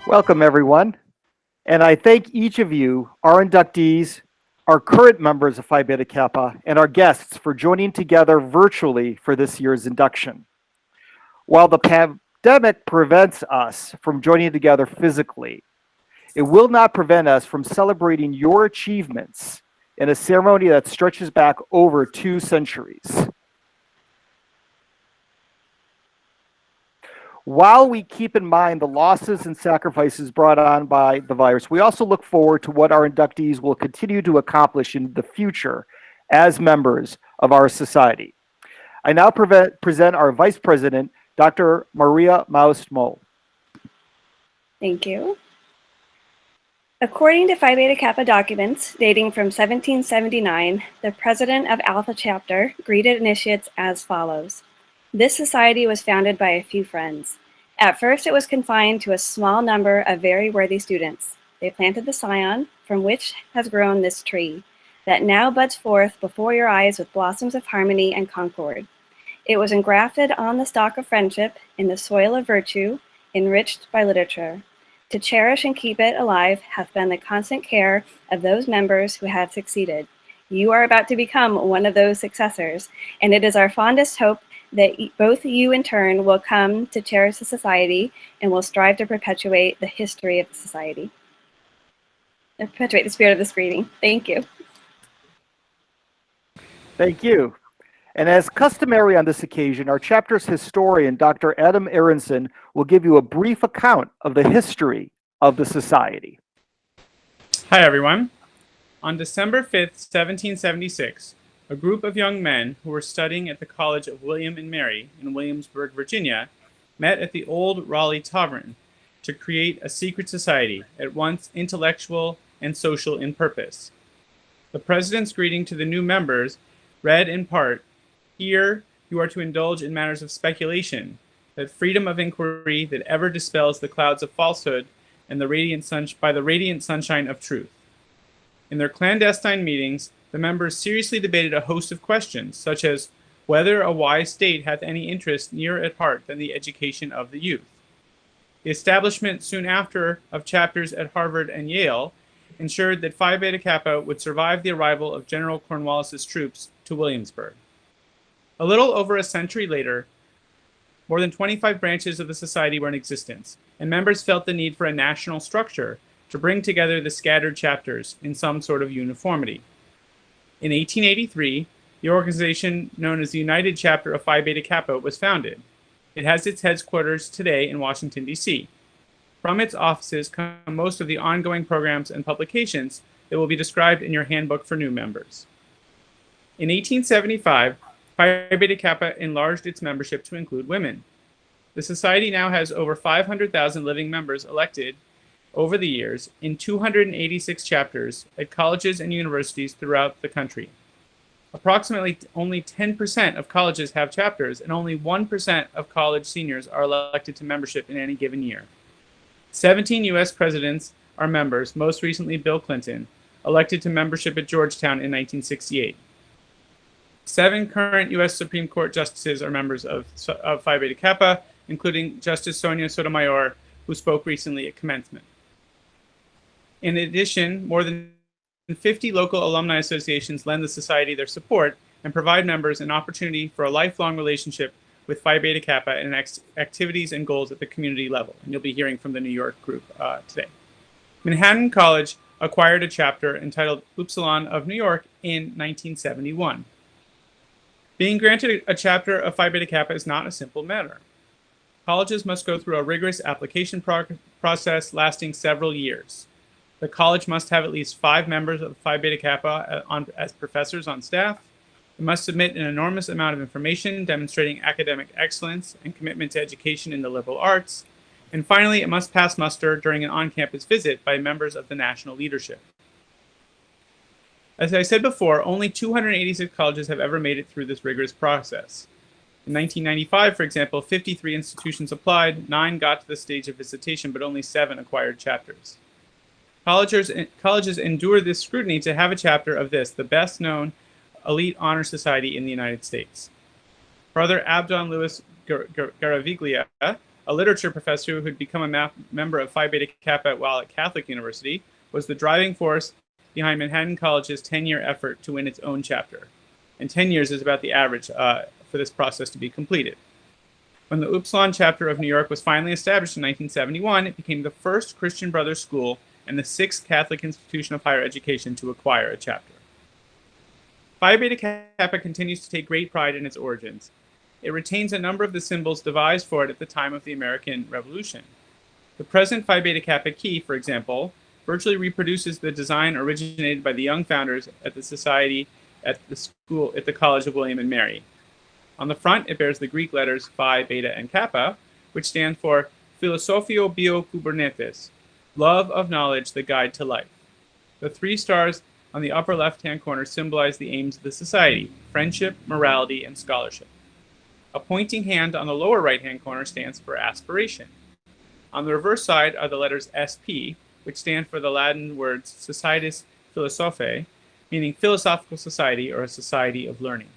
Welcome, everyone. And I thank each of you, our inductees, our current members of Phi Beta Kappa, and our guests for joining together virtually for this year's induction. While the pandemic prevents us from joining together physically, it will not prevent us from celebrating your achievements in a ceremony that stretches back over 2 centuries. While we keep in mind the losses and sacrifices brought on by the virus, we also look forward to what our inductees will continue to accomplish in the future as members of our society. I now present our Vice President, Dr. Maria Maus-Moll. Thank you. According to Phi Beta Kappa documents dating from 1779, the president of Alpha Chapter greeted initiates as follows. This society was founded by a few friends. At first, it was confined to a small number of very worthy students. They planted the scion, from which has grown this tree, that now buds forth before your eyes with blossoms of harmony and concord. It was engrafted on the stock of friendship, in the soil of virtue, enriched by literature. To cherish and keep it alive hath been the constant care of those members who have succeeded. You are about to become one of those successors, and it is our fondest hope that both you in turn will come to cherish the society and will strive to perpetuate the history of the society. Perpetuate the spirit of this greeting. Thank you. Thank you. And as customary on this occasion, our chapter's historian, Dr. Adam Aronson, will give you a brief account of the history of the society. Hi, everyone. On December 5th, 1776, a group of young men who were studying at the College of William and Mary in Williamsburg, Virginia, met at the Old Raleigh Tavern to create a secret society, at once intellectual and social in purpose. The president's greeting to the new members read in part, "Here you are to indulge in matters of speculation, that freedom of inquiry that ever dispels the clouds of falsehood and by the radiant sunshine of truth." In their clandestine meetings, the members seriously debated a host of questions, such as whether a wise state hath any interest nearer at heart than the education of the youth. The establishment soon after of chapters at Harvard and Yale ensured that Phi Beta Kappa would survive the arrival of General Cornwallis's troops to Williamsburg. A little over a century later, more than 25 branches of the society were in existence, and members felt the need for a national structure to bring together the scattered chapters in some sort of uniformity. In 1883, the organization known as the United Chapter of Phi Beta Kappa was founded. It has its headquarters today in Washington, D.C. From its offices come most of the ongoing programs and publications that will be described in your handbook for new members. In 1875, Phi Beta Kappa enlarged its membership to include women. The society now has over 500,000 living members elected over the years in 286 chapters at colleges and universities throughout the country. Approximately only 10% of colleges have chapters, and only 1% of college seniors are elected to membership in any given year. 17 U.S. presidents are members, most recently Bill Clinton, elected to membership at Georgetown in 1968. 7 current U.S. Supreme Court justices are members of Phi Beta Kappa, including Justice Sonia Sotomayor, who spoke recently at commencement. In addition, more than 50 local alumni associations lend the society their support and provide members an opportunity for a lifelong relationship with Phi Beta Kappa and activities and goals at the community level. And you'll be hearing from the New York group today. Manhattan College acquired a chapter entitled Upsilon of New York in 1971. Being granted a chapter of Phi Beta Kappa is not a simple matter. Colleges must go through a rigorous application process lasting several years. The college must have at least 5 members of Phi Beta Kappa as professors on staff. It must submit an enormous amount of information demonstrating academic excellence and commitment to education in the liberal arts. And finally, it must pass muster during an on-campus visit by members of the national leadership. As I said before, only 286 colleges have ever made it through this rigorous process. In 1995, for example, 53 institutions applied, 9 got to the stage of visitation, but only 7 acquired chapters. Colleges endure this scrutiny to have a chapter of this, the best known elite honor society in the United States. Brother Abdon Louis Garaviglia, a literature professor who had become a member of Phi Beta Kappa while at Catholic University, was the driving force behind Manhattan College's 10-year effort to win its own chapter. And 10 years is about the average for this process to be completed. When the Upsilon chapter of New York was finally established in 1971, it became the first Christian Brothers school and the sixth Catholic institution of higher education to acquire a chapter. Phi Beta Kappa continues to take great pride in its origins. It retains a number of the symbols devised for it at the time of the American Revolution. The present Phi Beta Kappa key, for example, virtually reproduces the design originated by the young founders at the society at the College of William and Mary. On the front, it bears the Greek letters Phi, Beta, and Kappa, which stand for Philosophio Bio Kubernetes, love of knowledge, the guide to life. The 3 stars on the upper left-hand corner symbolize the aims of the society: friendship, morality, and scholarship. A pointing hand on the lower right-hand corner stands for aspiration. On the reverse side are the letters SP, which stand for the Latin words Societas Philosophae, meaning philosophical society or a society of learning.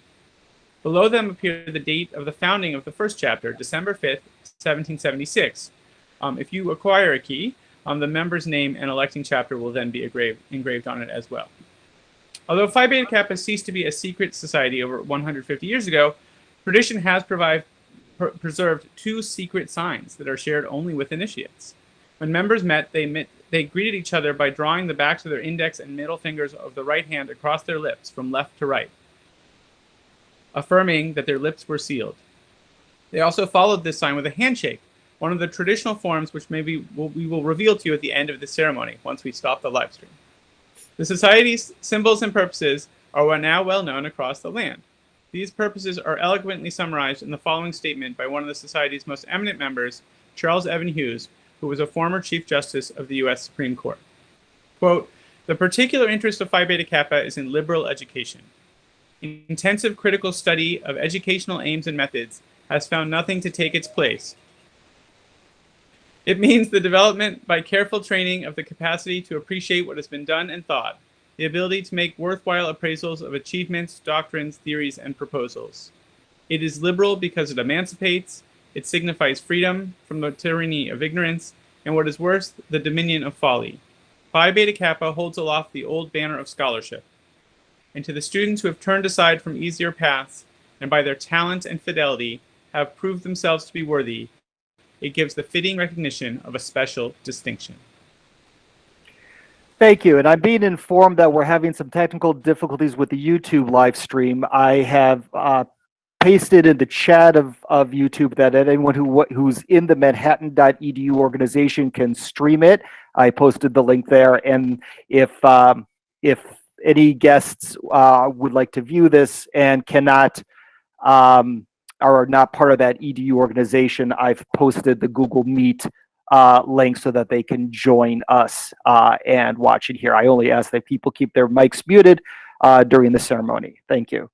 Below them appear the date of the founding of the first chapter, December 5th, 1776. If you acquire a key, the member's name and electing chapter will then be engraved on it as well. Although Phi Beta Kappa ceased to be a secret society over 150 years ago, tradition has preserved 2 secret signs that are shared only with initiates. When members met, they greeted each other by drawing the backs of their index and middle fingers of the right hand across their lips from left to right, affirming that their lips were sealed. They also followed this sign with a handshake, one of the traditional forms which we will reveal to you at the end of the ceremony once we stop the live stream. The society's symbols and purposes are now well known across the land. These purposes are eloquently summarized in the following statement by one of the society's most eminent members, Charles Evan Hughes, who was a former Chief Justice of the U.S. Supreme Court. Quote, "The particular interest of Phi Beta Kappa is in liberal education. Intensive critical study of educational aims and methods has found nothing to take its place. It means the development by careful training of the capacity to appreciate what has been done and thought, the ability to make worthwhile appraisals of achievements, doctrines, theories, and proposals. It is liberal because it emancipates, it signifies freedom from the tyranny of ignorance, and what is worse, the dominion of folly. Phi Beta Kappa holds aloft the old banner of scholarship. And to the students who have turned aside from easier paths, and by their talent and fidelity have proved themselves to be worthy, it gives the fitting recognition of a special distinction." Thank you. And I'm being informed that we're having some technical difficulties with the YouTube live stream. I have pasted in the chat of YouTube that anyone who's in the Manhattan.edu organization can stream it. I posted the link there. And if any guests would like to view this and cannot are not part of that EDU organization, I've posted the Google Meet link so that they can join us and watch it here. I only ask that people keep their mics muted during the ceremony. Thank you.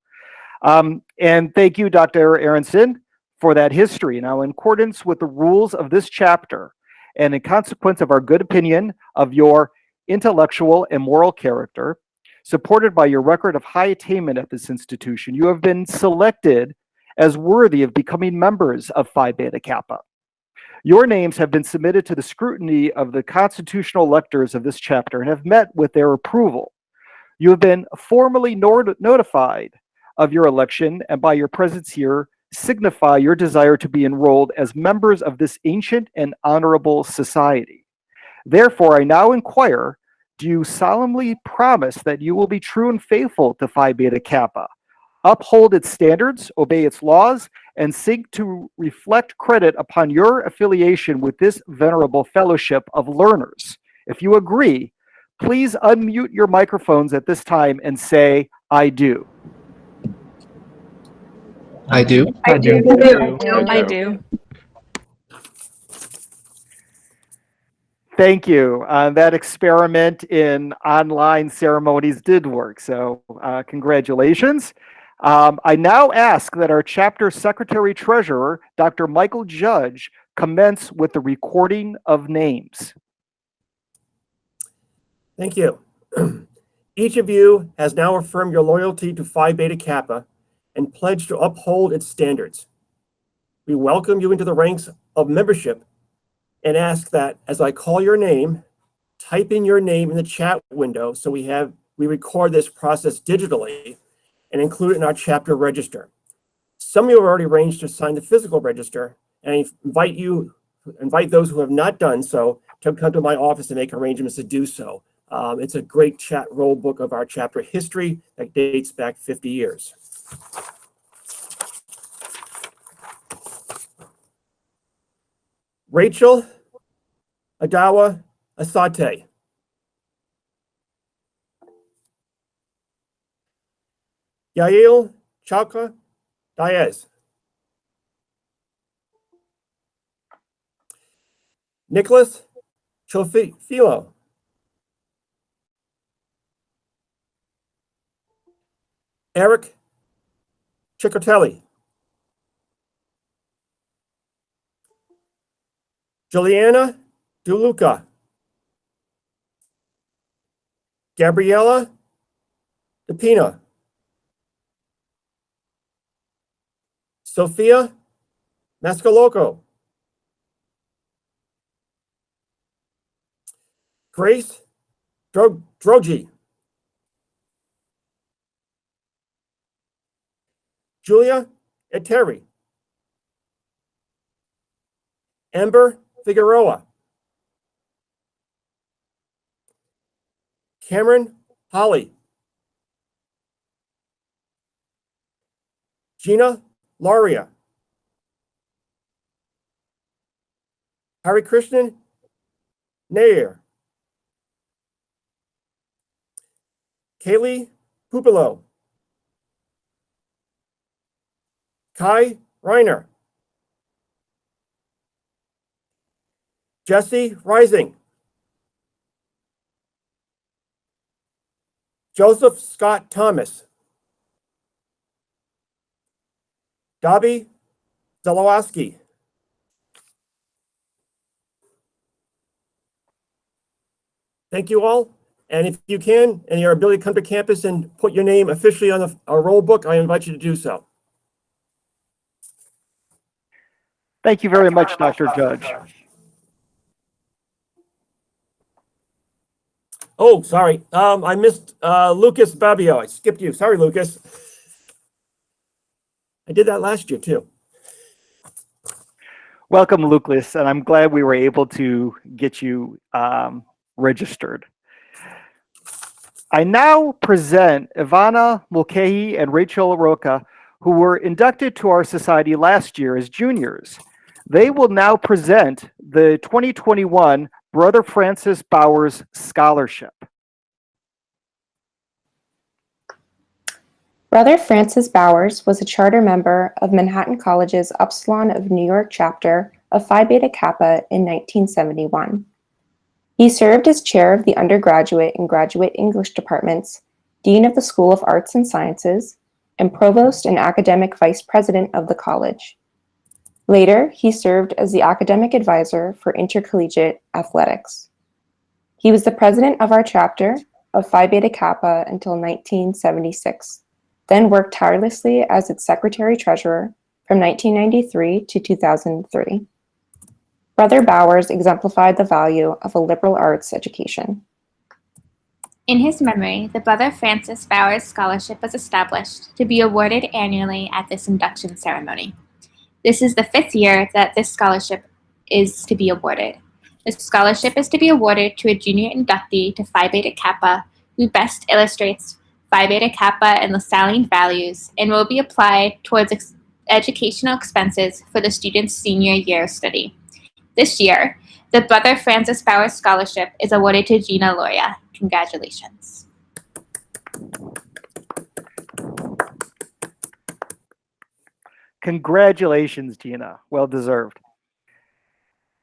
And thank you, Dr. Aronson, for that history. Now, in accordance with the rules of this chapter, and in consequence of our good opinion of your intellectual and moral character, supported by your record of high attainment at this institution, you have been selected as worthy of becoming members of Phi Beta Kappa. Your names have been submitted to the scrutiny of the constitutional electors of this chapter and have met with their approval. You have been formally notified of your election, and by your presence here, signify your desire to be enrolled as members of this ancient and honorable society. Therefore, I now inquire, do you solemnly promise that you will be true and faithful to Phi Beta Kappa, uphold its standards, obey its laws, and seek to reflect credit upon your affiliation with this venerable fellowship of learners? If you agree, please unmute your microphones at this time and say, "I do." I do. I do. I do. Thank you. That experiment in online ceremonies did work, so congratulations. I now ask that our chapter secretary-treasurer, Dr. Michael Judge, commence with the recording of names. Thank you. Each of you has now affirmed your loyalty to Phi Beta Kappa and pledged to uphold its standards. We welcome you into the ranks of membership and ask that as I call your name, type in your name in the chat window so we record this process digitally and include it in our chapter register. Some of you have already arranged to sign the physical register, and I invite those who have not done so to come to my office and make arrangements to do so. It's a great chat roll book of our chapter history that dates back 50 years. Rachel Adawa Asate. Yael Chalka Diaz. Nicholas Chofilo. Eric Ciccotelli. Juliana DeLuca. Gabriella DePina. Sophia Mascaloco. Grace Drogi. Julia Eteri. Amber Figueroa. Cameron Holly. Gina Laria. Hari Krishnan Nair. Kaylee Pupilo. Kai Reiner. Jesse Rising. Joseph Scott Thomas. Dobby Zalowski. Thank you all. And if you can, and your ability to come to campus and put your name officially on our roll book, I invite you to do so. Thank you very much, Dr. Judge. Oh, sorry. I missed Lucas Babio. I skipped you. Sorry, Lucas. I did that last year too. Welcome, Lucas, and I'm glad we were able to get you registered. I now present Ivana Mulcahy and Rachel Roca, who were inducted to our society last year as juniors. They will now present the 2021 Brother Francis Bowers Scholarship. Brother Francis Bowers was a charter member of Manhattan College's Upsilon of New York chapter of Phi Beta Kappa in 1971. He served as chair of the undergraduate and graduate English departments, dean of the School of Arts and Sciences, and provost and academic vice president of the college. Later, he served as the academic advisor for intercollegiate athletics. He was the president of our chapter of Phi Beta Kappa until 1976, then worked tirelessly as its secretary-treasurer from 1993 to 2003. Brother Bowers exemplified the value of a liberal arts education. In his memory, the Brother Francis Bowers Scholarship was established to be awarded annually at this induction ceremony. This is the 5th year that this scholarship is to be awarded. The scholarship is to be awarded to a junior inductee to Phi Beta Kappa who best illustrates Phi Beta Kappa and Lassallean values and will be applied towards educational expenses for the student's senior year of study. This year, the Brother Francis Bowers Scholarship is awarded to Gina Loria. Congratulations. Congratulations, Gina. Well deserved.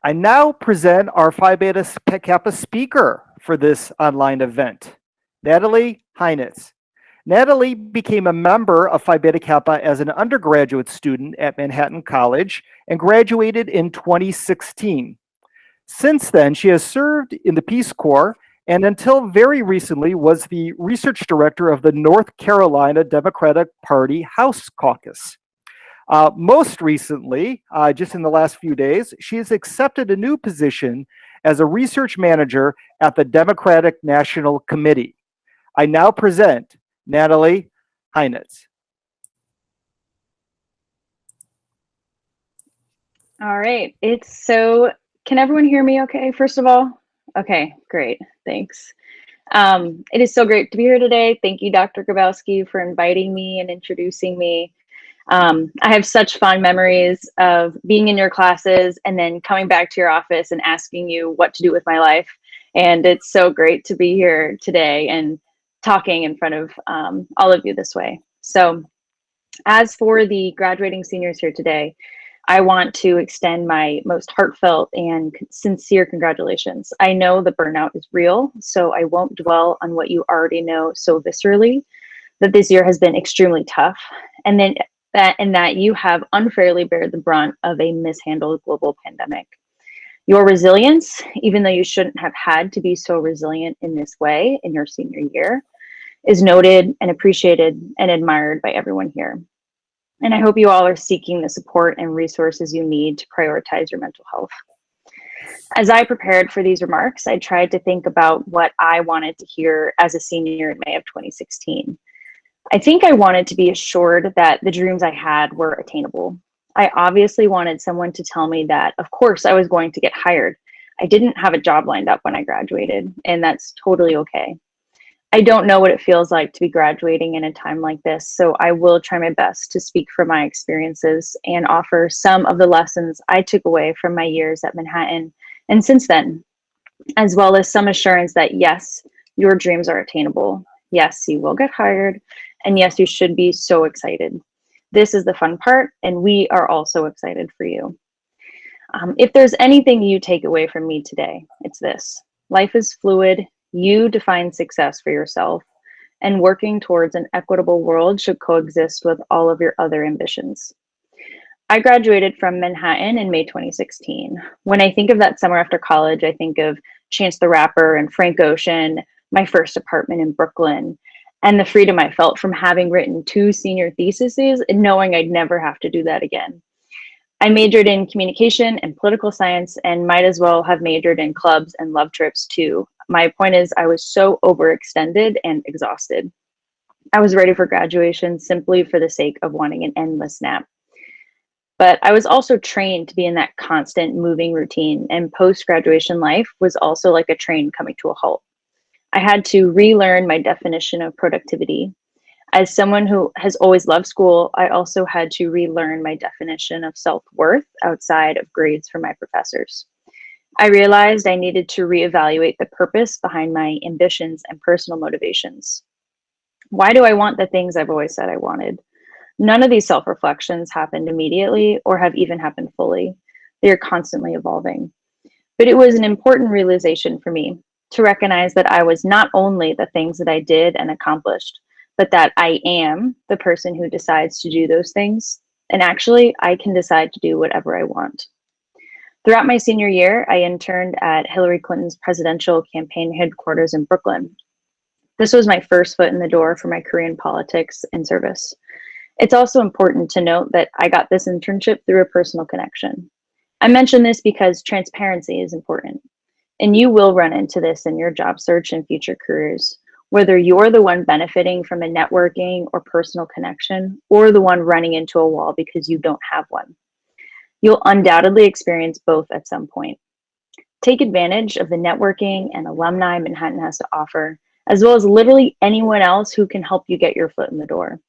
I now present our Phi Beta Kappa speaker for this online event, Natalie Heinitz. Natalie became a member of Phi Beta Kappa as an undergraduate student at Manhattan College and graduated in 2016. Since then, she has served in the Peace Corps and until very recently was the research director of the North Carolina Democratic Party House Caucus. Most recently, just in the last few days, she has accepted a new position as a research manager at the Democratic National Committee. I now present Natalie Heinitz. All right. Can everyone hear me okay, first of all? Okay, great. Thanks. It is so great to be here today. Thank you, Dr. Grabowski, for inviting me and introducing me. I have such fond memories of being in your classes and then coming back to your office and asking you what to do with my life. And it's so great to be here today and talking in front of all of you this way. So as for the graduating seniors here today, I want to extend my most heartfelt and sincere congratulations. I know the burnout is real, so I won't dwell on what you already know so viscerally, that this year has been extremely tough, and that you have unfairly bared the brunt of a mishandled global pandemic. Your resilience, even though you shouldn't have had to be so resilient in this way in your senior year, is noted and appreciated and admired by everyone here. And I hope you all are seeking the support and resources you need to prioritize your mental health. As I prepared for these remarks, I tried to think about what I wanted to hear as a senior in May of 2016. I think I wanted to be assured that the dreams I had were attainable. I obviously wanted someone to tell me that, of course, I was going to get hired. I didn't have a job lined up when I graduated, and that's totally okay. I don't know what it feels like to be graduating in a time like this, so I will try my best to speak from my experiences and offer some of the lessons I took away from my years at Manhattan and since then, as well as some assurance that yes, your dreams are attainable. Yes, you will get hired, and yes, you should be so excited. This is the fun part, and we are also excited for you. If there's anything you take away from me today, it's this. Life is fluid. You define success for yourself, and working towards an equitable world should coexist with all of your other ambitions. I graduated from Manhattan in May 2016. When I think of that summer after college, I think of Chance the Rapper and Frank Ocean, my first apartment in Brooklyn, and the freedom I felt from having written 2 senior theses and knowing I'd never have to do that again. I majored in communication and political science and might as well have majored in clubs and love trips too. My point is, I was so overextended and exhausted. I was ready for graduation simply for the sake of wanting an endless nap. But I was also trained to be in that constant moving routine, and post-graduation life was also like a train coming to a halt. I had to relearn my definition of productivity. As someone who has always loved school, I also had to relearn my definition of self-worth outside of grades from my professors. I realized I needed to reevaluate the purpose behind my ambitions and personal motivations. Why do I want the things I've always said I wanted? None of these self-reflections happened immediately or have even happened fully. They are constantly evolving. But it was an important realization for me to recognize that I was not only the things that I did and accomplished, but that I am the person who decides to do those things. And actually, I can decide to do whatever I want. Throughout my senior year, I interned at Hillary Clinton's presidential campaign headquarters in Brooklyn. This was my first foot in the door for my career in politics and service. It's also important to note that I got this internship through a personal connection. I mention this because transparency is important, and you will run into this in your job search and future careers, whether you're the one benefiting from a networking or personal connection, or the one running into a wall because you don't have one. You'll undoubtedly experience both at some point. Take advantage of the networking and alumni Manhattan has to offer, as well as literally anyone else who can help you get your foot in the door.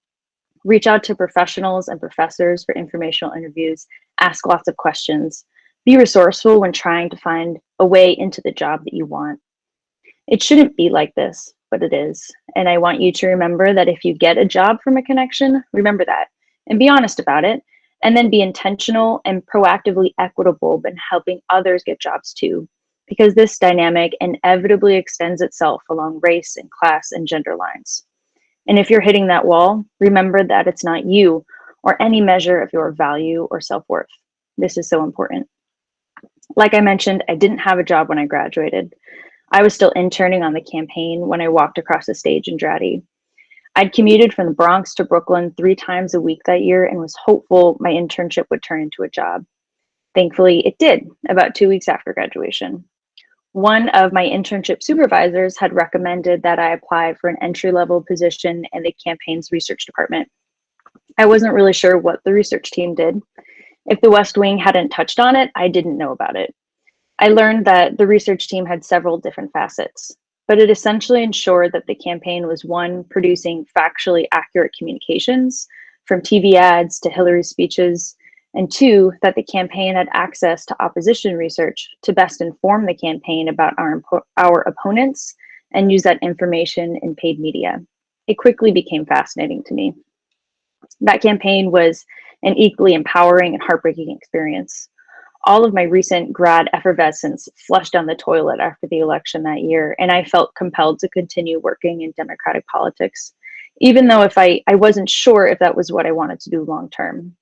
Reach out to professionals and professors for informational interviews, ask lots of questions, be resourceful when trying to find a way into the job that you want. It shouldn't be like this, but it is. And I want you to remember that if you get a job from a connection, remember that and be honest about it, and then be intentional and proactively equitable in helping others get jobs too, because this dynamic inevitably extends itself along race and class and gender lines. And if you're hitting that wall, remember that it's not you or any measure of your value or self-worth. This is so important. Like I mentioned, I didn't have a job when I graduated. I was still interning on the campaign when I walked across the stage in Dratty. I'd commuted from the Bronx to Brooklyn 3 times a week that year and was hopeful my internship would turn into a job. Thankfully, it did about 2 weeks after graduation. One of my internship supervisors had recommended that I apply for an entry-level position in the campaign's research department. I wasn't really sure what the research team did. If the West Wing hadn't touched on it, I didn't know about it. I learned that the research team had several different facets, but it essentially ensured that the campaign was, one, producing factually accurate communications, from TV ads to Hillary speeches, and two, that the campaign had access to opposition research to best inform the campaign about our opponents and use that information in paid media. It quickly became fascinating to me. That campaign was an equally empowering and heartbreaking experience. All of my recent grad effervescence flushed down the toilet after the election that year, and I felt compelled to continue working in Democratic politics, even though I wasn't sure if that was what I wanted to do long term.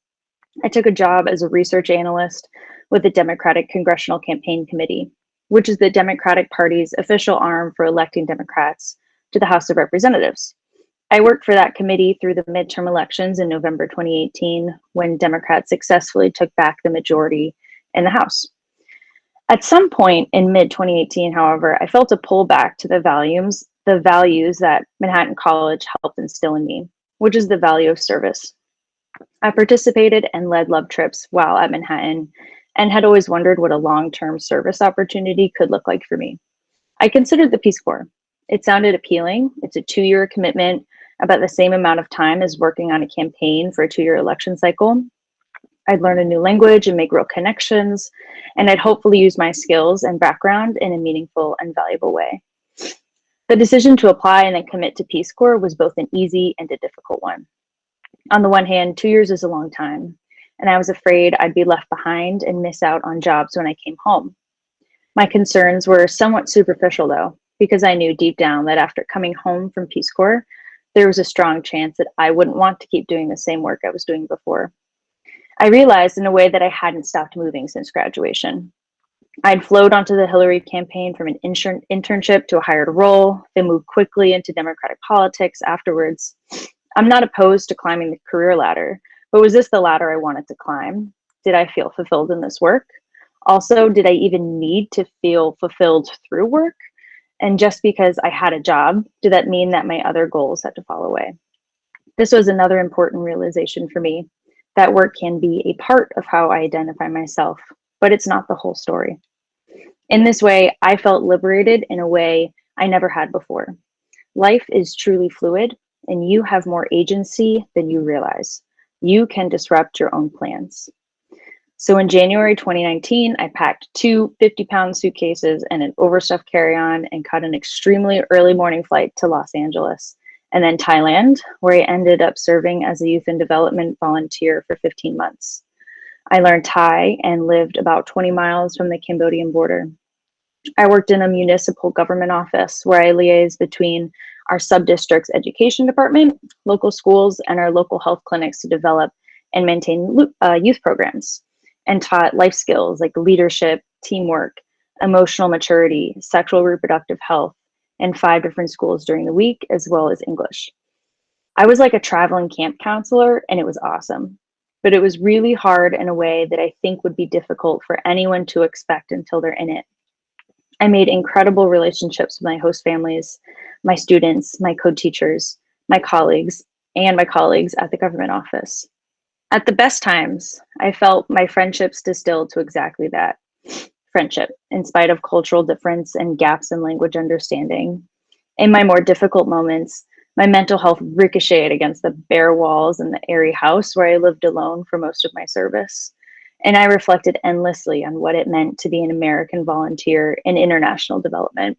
I took a job as a research analyst with the Democratic Congressional Campaign Committee, which is the Democratic Party's official arm for electing Democrats to the House of Representatives. I worked for that committee through the midterm elections in November 2018, when Democrats successfully took back the majority in the House. At some point in mid-2018, however, I felt a pull back to the values that Manhattan College helped instill in me, which is the value of service. I participated and led love trips while at Manhattan and had always wondered what a long-term service opportunity could look like for me. I considered the Peace Corps. It sounded appealing. It's a 2-year commitment, about the same amount of time as working on a campaign for a 2-year election cycle. I'd learn a new language and make real connections, and I'd hopefully use my skills and background in a meaningful and valuable way. The decision to apply and then commit to Peace Corps was both an easy and a difficult one. On the one hand, 2 years is a long time, and I was afraid I'd be left behind and miss out on jobs when I came home. My concerns were somewhat superficial, though, because I knew deep down that after coming home from Peace Corps, there was a strong chance that I wouldn't want to keep doing the same work I was doing before. I realized in a way that I hadn't stopped moving since graduation. I'd flowed onto the Hillary campaign from an internship to a hired role, then moved quickly into Democratic politics afterwards. I'm not opposed to climbing the career ladder, but was this the ladder I wanted to climb? Did I feel fulfilled in this work? Also, did I even need to feel fulfilled through work? And just because I had a job, did that mean that my other goals had to fall away? This was another important realization for me, that work can be a part of how I identify myself, but it's not the whole story. In this way, I felt liberated in a way I never had before. Life is truly fluid, and you have more agency than you realize. You can disrupt your own plans. So in January 2019, I packed 2 50-pound suitcases and an overstuffed carry-on and caught an extremely early morning flight to Los Angeles, and then Thailand, where I ended up serving as a youth and development volunteer for 15 months. I learned Thai and lived about 20 miles from the Cambodian border. I worked in a municipal government office where I liaised between our sub-district's education department, local schools, and our local health clinics to develop and maintain youth programs, and taught life skills like leadership, teamwork, emotional maturity, sexual reproductive health, in 5 different schools during the week, as well as English. I was like a traveling camp counselor, and it was awesome. But it was really hard in a way that I think would be difficult for anyone to expect until they're in it. I made incredible relationships with my host families, my students, my co-teachers, my colleagues, and my colleagues at the government office. At the best times, I felt my friendships distilled to exactly that. Friendship, in spite of cultural difference and gaps in language understanding. In my more difficult moments, my mental health ricocheted against the bare walls in the airy house where I lived alone for most of my service. And I reflected endlessly on what it meant to be an American volunteer in international development,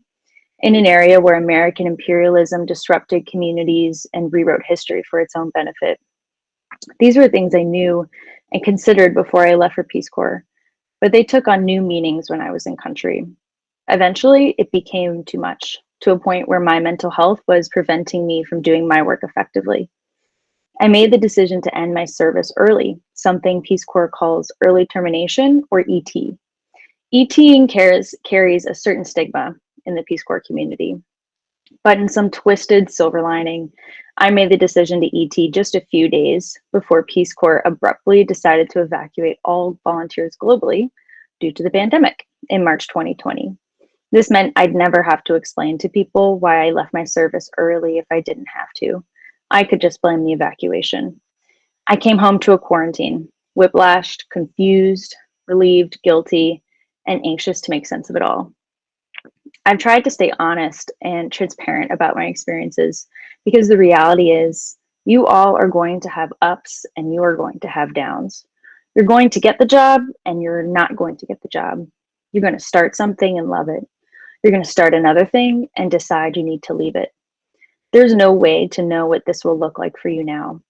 in an area where American imperialism disrupted communities and rewrote history for its own benefit. These were things I knew and considered before I left for Peace Corps, but they took on new meanings when I was in country. Eventually, it became too much, to a point where my mental health was preventing me from doing my work effectively. I made the decision to end my service early, something Peace Corps calls early termination, or ET. ETing carries a certain stigma in the Peace Corps community. But in some twisted silver lining, I made the decision to ET just a few days before Peace Corps abruptly decided to evacuate all volunteers globally due to the pandemic in March 2020. This meant I'd never have to explain to people why I left my service early if I didn't have to. I could just blame the evacuation. I came home to a quarantine, whiplashed, confused, relieved, guilty, and anxious to make sense of it all. I've tried to stay honest and transparent about my experiences because the reality is you all are going to have ups and you are going to have downs. You're going to get the job and you're not going to get the job. You're going to start something and love it. You're going to start another thing and decide you need to leave it. There's no way to know what this will look like for you now.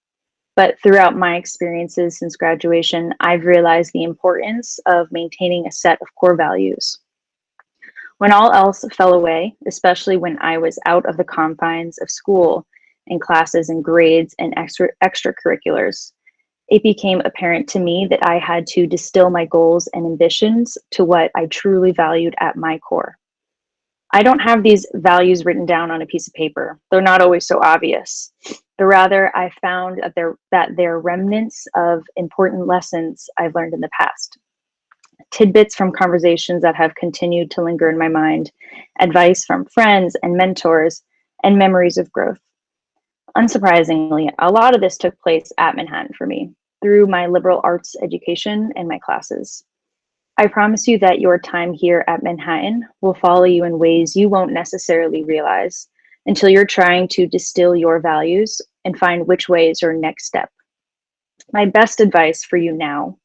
But throughout my experiences since graduation, I've realized the importance of maintaining a set of core values. When all else fell away, especially when I was out of the confines of school and classes and grades and extracurriculars, it became apparent to me that I had to distill my goals and ambitions to what I truly valued at my core. I don't have these values written down on a piece of paper. They're not always so obvious. But rather, I found that they're remnants of important lessons I've learned in the past. Tidbits from conversations that have continued to linger in my mind, advice from friends and mentors, and memories of growth. Unsurprisingly, a lot of this took place at Manhattan for me, through my liberal arts education and my classes. I promise you that your time here at Manhattan will follow you in ways you won't necessarily realize until you're trying to distill your values and find which way is your next step. My best advice for you now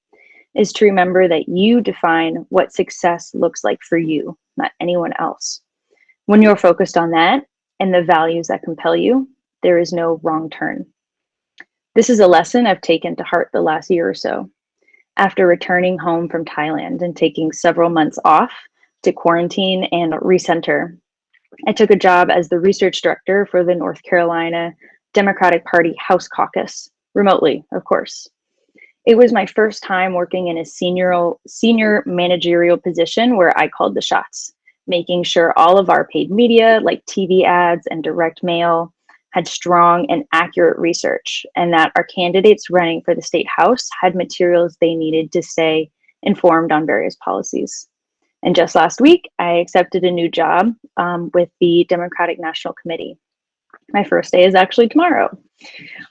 is to remember that you define what success looks like for you, not anyone else. When you're focused on that and the values that compel you, there is no wrong turn. This is a lesson I've taken to heart the last year or so. After returning home from Thailand and taking several months off to quarantine and recenter, I took a job as the research director for the North Carolina Democratic Party House Caucus, remotely, of course. It was my first time working in a senior managerial position where I called the shots, making sure all of our paid media, like TV ads and direct mail, had strong and accurate research, and that our candidates running for the state house had materials they needed to stay informed on various policies. And just last week, I accepted a new job with the Democratic National Committee. My first day is actually tomorrow.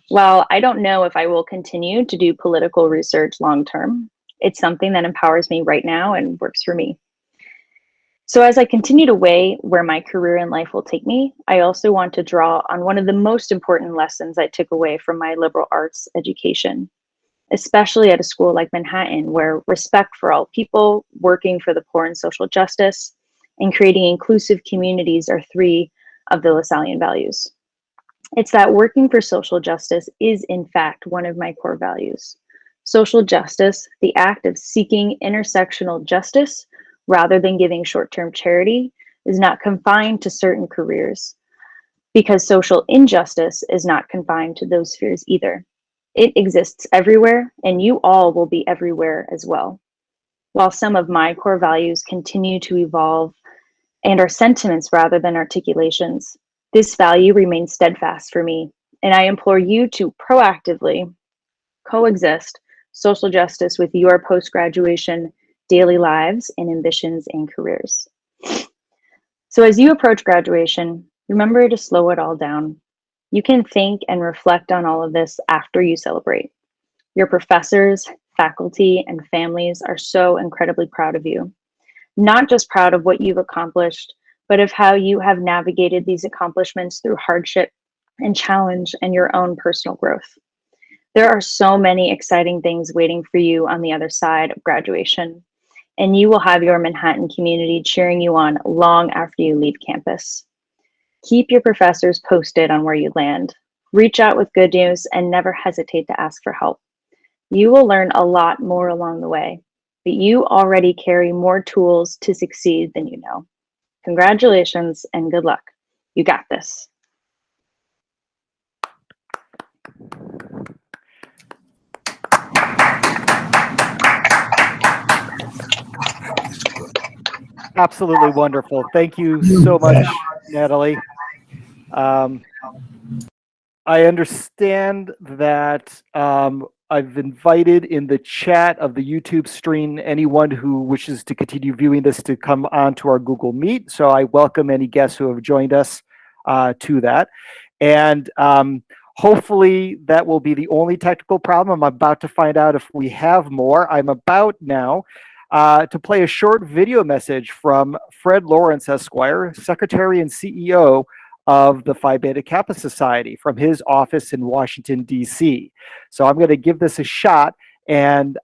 While I don't know if I will continue to do political research long term, it's something that empowers me right now and works for me. So as I continue to weigh where my career in life will take me, I also want to draw on one of the most important lessons I took away from my liberal arts education, especially at a school like Manhattan, where respect for all people, working for the poor and social justice, and creating inclusive communities are three of the Lasallian values. It's that working for social justice is, in fact, one of my core values. Social justice, the act of seeking intersectional justice rather than giving short-term charity, is not confined to certain careers, because social injustice is not confined to those spheres either. It exists everywhere, and you all will be everywhere as well. While some of my core values continue to evolve and are sentiments rather than articulations, this value remains steadfast for me, and I implore you to proactively coexist social justice with your post-graduation daily lives and ambitions and careers. So as you approach graduation, remember to slow it all down. You can think and reflect on all of this after you celebrate. Your professors, faculty, and families are so incredibly proud of you. Not just proud of what you've accomplished, but of how you have navigated these accomplishments through hardship and challenge and your own personal growth. There are so many exciting things waiting for you on the other side of graduation, and you will have your Manhattan community cheering you on long after you leave campus. Keep your professors posted on where you land. Reach out with good news and never hesitate to ask for help. You will learn a lot more along the way, but you already carry more tools to succeed than you know. Congratulations and good luck. You got this. Absolutely wonderful. Thank you so much, Natalie. I understand that I've invited in the chat of the YouTube stream anyone who wishes to continue viewing this to come on to our Google Meet. So I welcome any guests who have joined us to that. And hopefully that will be the only technical problem. I'm about to find out if we have more. I'm about now to play a short video message from Fred Lawrence, Esquire, Secretary and CEO of the Phi Beta Kappa Society from his office in Washington, D.C. So I'm going to give this a shot. And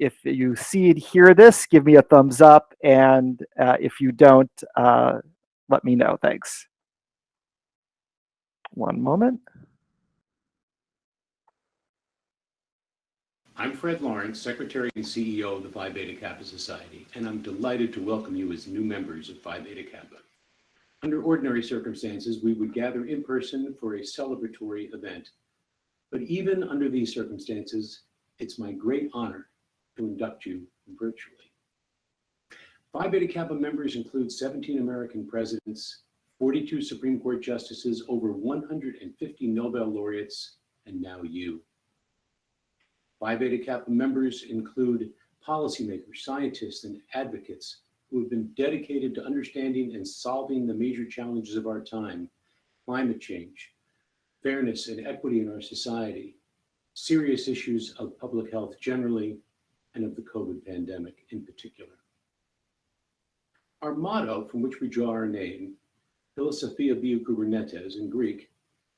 if you see it, hear this, give me a thumbs up. And if you don't, let me know. Thanks. One moment. I'm Fred Lawrence, Secretary and CEO of the Phi Beta Kappa Society, and I'm delighted to welcome you as new members of Phi Beta Kappa. Under ordinary circumstances, we would gather in person for a celebratory event. But even under these circumstances, it's my great honor to induct you virtually. Phi Beta Kappa members include 17 American presidents, 42 Supreme Court justices, over 150 Nobel laureates, and now you. Phi Beta Kappa members include policymakers, scientists, and advocates who have been dedicated to understanding and solving the major challenges of our time: climate change, fairness and equity in our society, serious issues of public health generally, and of the COVID pandemic in particular. Our motto, from which we draw our name, Philosophia Biou Kubernetes in Greek,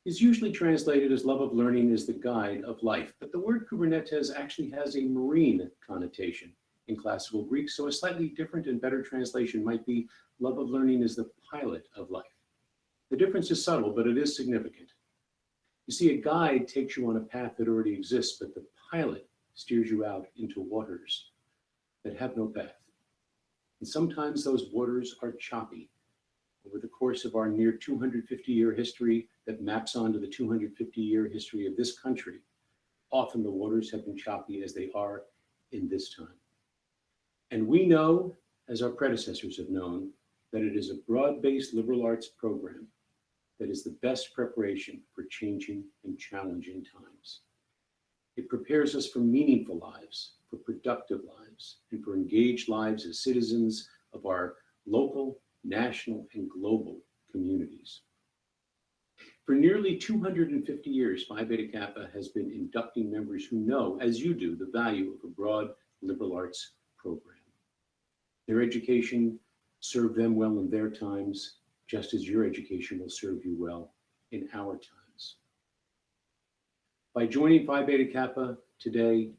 is usually translated as love of learning is the guide of life, but the word Kubernetes actually has a marine connotation in classical Greek, so a slightly different and better translation might be love of learning is the pilot of life. The difference is subtle, but it is significant. You see, a guide takes you on a path that already exists, but the pilot steers you out into waters that have no path. And sometimes those waters are choppy. Over the course of our near 250-year history that maps onto the 250-year history of this country, often the waters have been choppy as they are in this time. And we know, as our predecessors have known, that it is a broad-based liberal arts program that is the best preparation for changing and challenging times. It prepares us for meaningful lives, for productive lives, and for engaged lives as citizens of our local, national, and global communities. For nearly 250 years, Phi Beta Kappa has been inducting members who know, as you do, the value of a broad liberal arts program. Their education served them well in their times, just as your education will serve you well in our times. By joining Phi Beta Kappa today,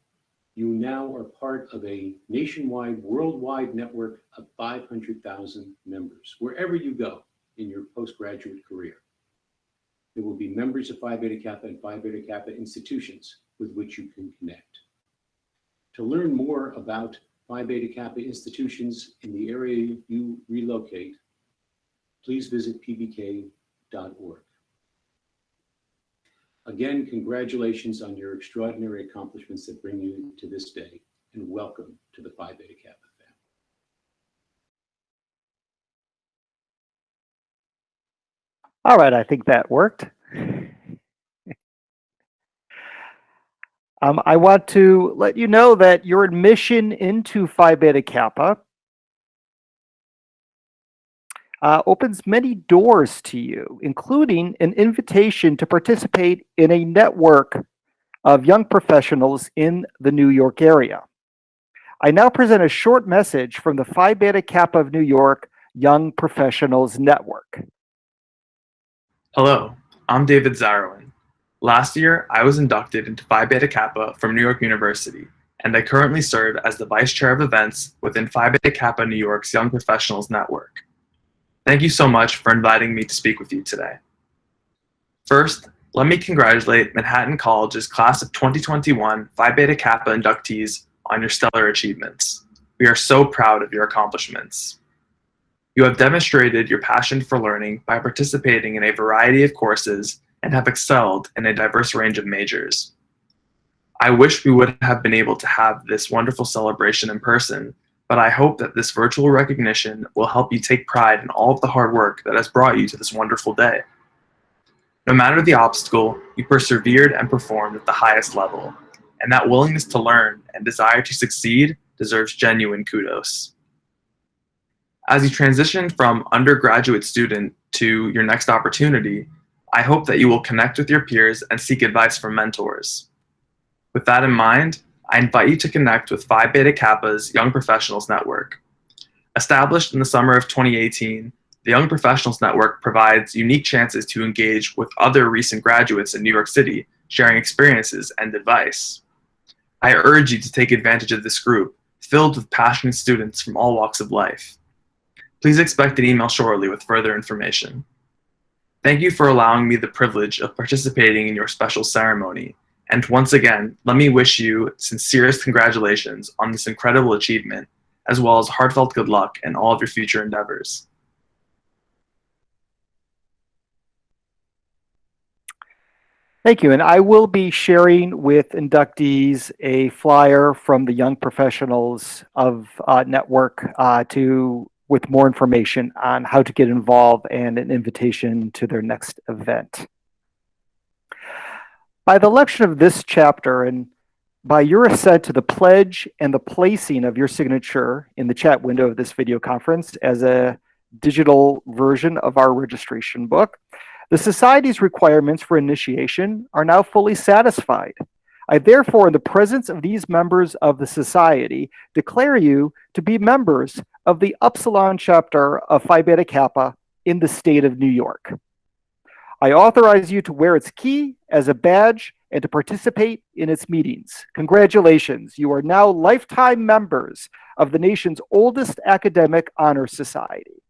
you now are part of a nationwide, worldwide network of 500,000 members, wherever you go in your postgraduate career. There will be members of Phi Beta Kappa and Phi Beta Kappa institutions with which you can connect. To learn more about Phi Beta Kappa institutions in the area you relocate, please visit pbk.org. Again, congratulations on your extraordinary accomplishments that bring you to this day, and welcome to the Phi Beta Kappa family. All right, I think that worked. I want to let you know that your admission into Phi Beta Kappa opens many doors to you, including an invitation to participate in a network of young professionals in the New York area. I now present a short message from the Phi Beta Kappa of New York Young Professionals Network. Hello, I'm David Zarowin. Last year, I was inducted into Phi Beta Kappa from New York University, and I currently serve as the Vice Chair of Events within Phi Beta Kappa New York's Young Professionals Network. Thank you so much for inviting me to speak with you today. First, let me congratulate Manhattan College's class of 2021 Phi Beta Kappa inductees on your stellar achievements. We are so proud of your accomplishments. You have demonstrated your passion for learning by participating in a variety of courses and have excelled in a diverse range of majors. I wish we would have been able to have this wonderful celebration in person, but I hope that this virtual recognition will help you take pride in all of the hard work that has brought you to this wonderful day. No matter the obstacle, you persevered and performed at the highest level, and that willingness to learn and desire to succeed deserves genuine kudos. As you transition from undergraduate student to your next opportunity, I hope that you will connect with your peers and seek advice from mentors. With that in mind, I invite you to connect with Phi Beta Kappa's Young Professionals Network. Established in the summer of 2018, the Young Professionals Network provides unique chances to engage with other recent graduates in New York City, sharing experiences and advice. I urge you to take advantage of this group, filled with passionate students from all walks of life. Please expect an email shortly with further information. Thank you for allowing me the privilege of participating in your special ceremony. And once again, let me wish you sincerest congratulations on this incredible achievement, as well as heartfelt good luck in all of your future endeavors. Thank you. And I will be sharing with inductees a flyer from the Young Professionals of Network with more information on how to get involved and an invitation to their next event. By the election of this chapter and by your assent to the pledge and the placing of your signature in the chat window of this video conference as a digital version of our registration book, the Society's requirements for initiation are now fully satisfied. I therefore, in the presence of these members of the Society, declare you to be members of the Upsilon chapter of Phi Beta Kappa in the state of New York. I authorize you to wear its key as a badge and to participate in its meetings. Congratulations, you are now lifetime members of the nation's oldest academic honor society.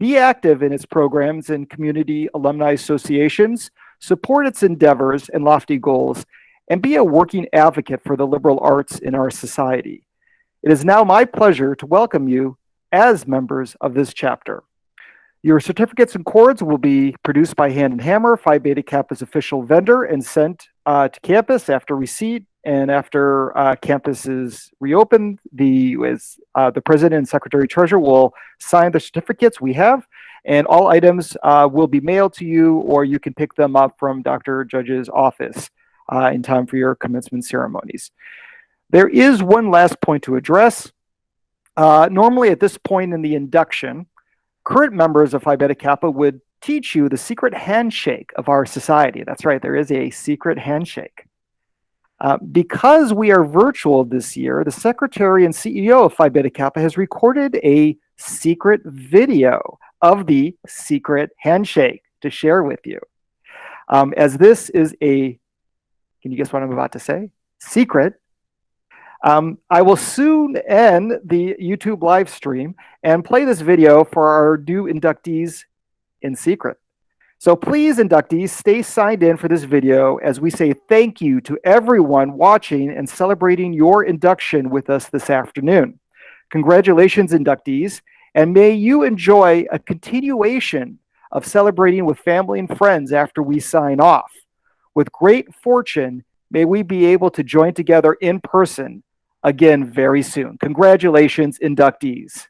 Be active in its programs and community alumni associations, support its endeavors and lofty goals, and be a working advocate for the liberal arts in our society. It is now my pleasure to welcome you as members of this chapter. Your certificates and cords will be produced by Hand and Hammer, Phi Beta Kappa's official vendor, and sent to campus after receipt. And after campus is reopened, the president and secretary treasurer will sign the certificates we have, and all items will be mailed to you, or you can pick them up from Dr. Judge's office in time for your commencement ceremonies. There is one last point to address. Normally at this point in the induction, current members of Phi Beta Kappa would teach you the secret handshake of our society. That's right, there is a secret handshake. Because we are virtual this year, the secretary and CEO of Phi Beta Kappa has recorded a secret video of the secret handshake to share with you. As this is can you guess what I'm about to say? Secret. I will soon end the YouTube live stream and play this video for our new inductees in secret. So please, inductees, stay signed in for this video as we say thank you to everyone watching and celebrating your induction with us this afternoon. Congratulations, inductees, and may you enjoy a continuation of celebrating with family and friends after we sign off. With great fortune, may we be able to join together in person again very soon. Congratulations, inductees.